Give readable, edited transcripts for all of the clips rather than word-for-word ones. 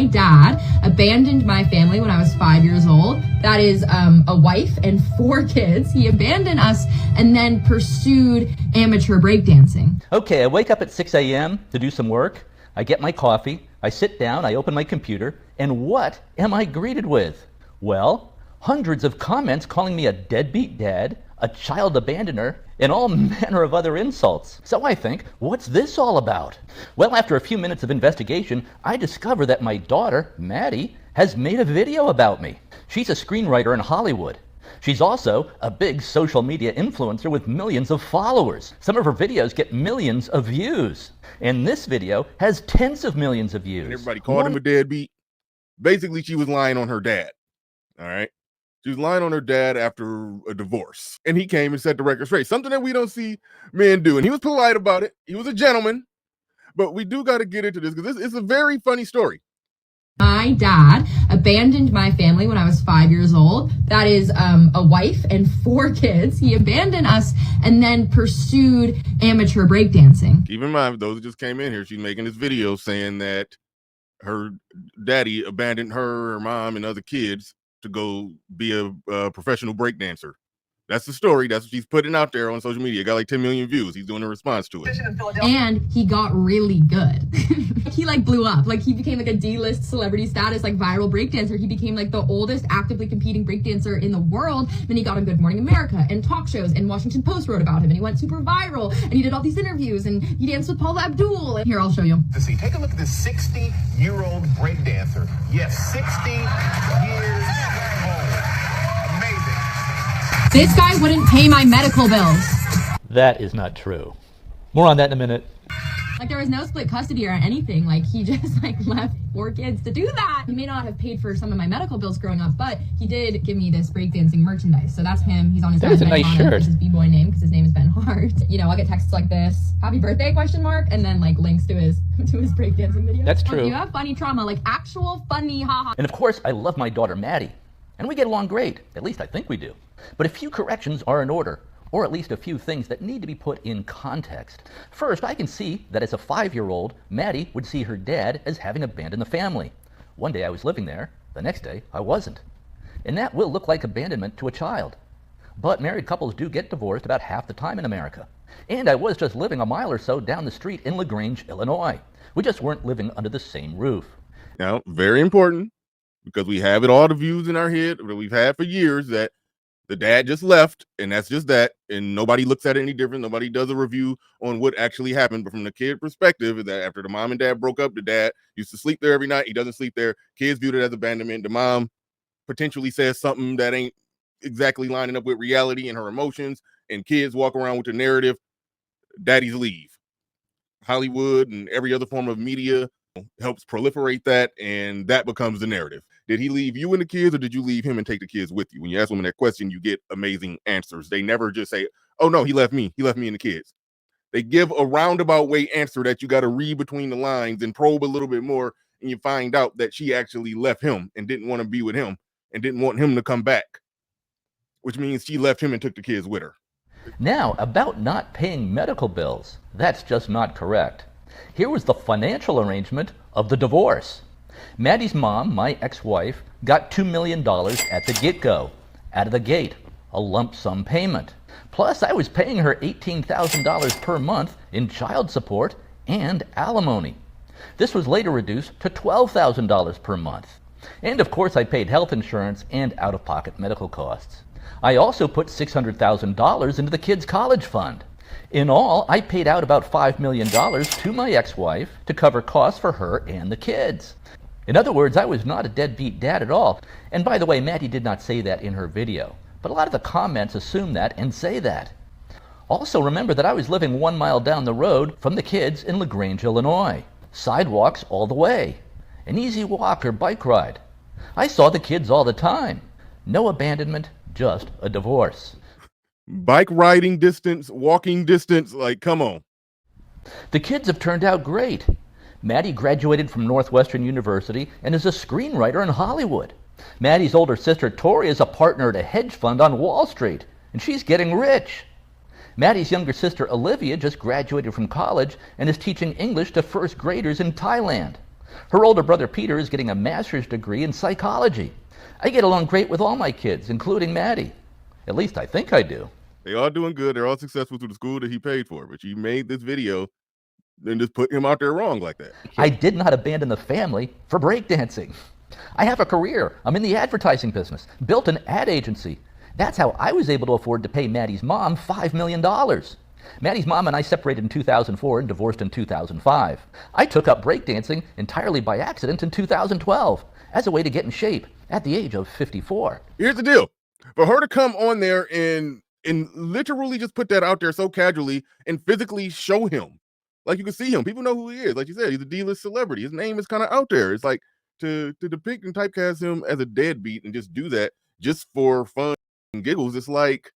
My dad abandoned my family when I was 5 years old. That is a wife and 4 kids. He abandoned us and then pursued amateur breakdancing. Okay, I wake up at 6 a.m. to do some work. I get my coffee, I sit down, I open my computer, and what am I greeted with? Well, hundreds of comments calling me a deadbeat dad, a child abandoner, and all manner of other insults. So I think, what's this all about? Well, after a few minutes of investigation, I discover that my daughter, Maddie, has made a video about me. She's a screenwriter in Hollywood. She's also a big social media influencer with millions of followers. Some of her videos get millions of views. And this video has tens of millions of views. And everybody called him a deadbeat. Basically, she was lying on her dad. All right. She was lying on her dad after a divorce. And he came and set the record straight. Something that we don't see men do. And he was polite about it. He was a gentleman. But we do got to get into this because this is a very funny story. My dad abandoned my family when I was 5 years old. That is a wife and 4 kids. He abandoned us and then pursued amateur breakdancing. Keep in mind, those who just came in here, she's making this video saying that her daddy abandoned her mom, and other kids to go be a professional breakdancer. That's the story. That's what she's putting out there on social media. Got like 10 million views. He's doing a response to it. And he got really good. He like blew up. Like he became like a D-list celebrity status, like viral breakdancer. He became like the oldest actively competing breakdancer in the world. Then he got on Good Morning America and talk shows, and Washington Post wrote about him, and he went super viral, and he did all these interviews, and he danced with Paula Abdul. And here, I'll show you. See, take a look at this 60-year-old breakdancer. Yes, 60 years old. Amazing. This guy wouldn't pay my medical bills. That is not true. More on that in a minute. Like there was no split custody or anything. Like he just like left 4 kids to do that. He may not have paid for some of my medical bills growing up, but he did give me this breakdancing merchandise. So that's him. He's on his That's a nice shirt. It's his b-boy name because his name is Ben Hart. You know, I'll get texts like this, "Happy birthday?" ? And then like links to his breakdancing video. That's true. If you have funny trauma, like actual funny haha. And of course, I love my daughter Maddie. And we get along great. At least I think we do. But a few corrections are in order, or at least a few things that need to be put in context. First, I can see that as a 5-year-old, Maddie would see her dad as having abandoned the family. One day I was living there, the next day I wasn't. And that will look like abandonment to a child. But married couples do get divorced about half the time in America. And I was just living a mile or so down the street in LaGrange, Illinois. We just weren't living under the same roof. Now, very important, because we have it all the views in our head that we've had for years that the dad just left, and that's just that, and nobody looks at it any different. Nobody does a review on what actually happened. But from the kid perspective, is that after the mom and dad broke up, the dad used to sleep there every night. He doesn't sleep there. Kids viewed it as abandonment. The mom potentially says something that ain't exactly lining up with reality and her emotions, and kids walk around with the narrative, daddies leave. Hollywood and every other form of media helps proliferate that, and that becomes the narrative. Did he leave you and the kids, or did you leave him and take the kids with you? When you ask women that question, you get amazing answers. They never just say, "Oh no, he left me and the kids." They give a roundabout way answer that you got to read between the lines and probe a little bit more, and you find out that she actually left him and didn't want to be with him and didn't want him to come back, which means she left him and took the kids with her. Now, about not paying medical bills, that's just not correct. Here was the financial arrangement of the divorce. Maddie's mom, my ex-wife, got $2 million at the get-go, out of the gate, a lump sum payment. Plus, I was paying her $18,000 per month in child support and alimony. This was later reduced to $12,000 per month. And of course, I paid health insurance and out-of-pocket medical costs. I also put $600,000 into the kids' college fund. In all, I paid out about $5 million to my ex-wife to cover costs for her and the kids. In other words, I was not a deadbeat dad at all. And by the way, Maddie did not say that in her video, but a lot of the comments assume that and say that. Also, remember that I was living 1 mile down the road from the kids in LaGrange, Illinois. Sidewalks all the way. An easy walk or bike ride. I saw the kids all the time. No abandonment, just a divorce. Bike riding distance, walking distance, like, come on. The kids have turned out great. Maddie graduated from Northwestern University and is a screenwriter in Hollywood. Maddie's older sister Tori is a partner at a hedge fund on Wall Street, and she's getting rich. Maddie's younger sister Olivia just graduated from college and is teaching English to first graders in Thailand. Her older brother Peter is getting a master's degree in psychology. I get along great with all my kids, including Maddie. At least I think I do. They all doing good. They're all successful through the school that he paid for. But you made this video, then just put him out there wrong like that. I did not abandon the family for breakdancing. I have a career. I'm in the advertising business, built an ad agency. That's how I was able to afford to pay Maddie's mom $5 million. Maddie's mom and I separated in 2004 and divorced in 2005. I took up breakdancing entirely by accident in 2012 as a way to get in shape at the age of 54. Here's the deal. For her to come on there and literally just put that out there so casually and physically show him, like you can see him, people know who he is. Like you said, he's a D-list celebrity. His name is kind of out there. It's like to depict and typecast him as a deadbeat and just do that just for fun and giggles. It's like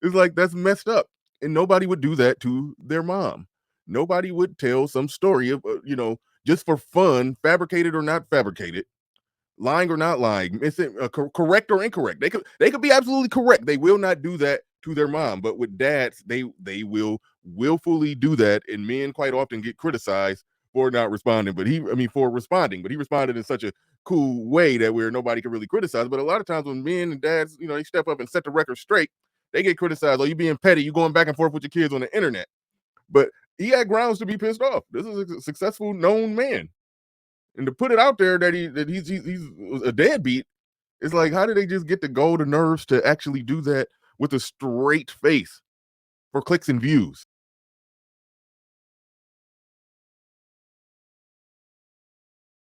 that's messed up. And nobody would do that to their mom. Nobody would tell some story of, just for fun, fabricated or not fabricated, lying or not lying, correct or incorrect. They could be absolutely correct. They will not do that to their mom. But with dads, they will willfully do that. And men quite often get criticized for not responding. For responding. But he responded in such a cool way that where nobody can really criticize. But a lot of times when men and dads, they step up and set the record straight, they get criticized. Oh, you being petty, you going back and forth with your kids on the internet. But he had grounds to be pissed off. This is a successful, known man. And to put it out there that he's a deadbeat, it's like, how did they just get the golden nerves to actually do that with a straight face for clicks and views?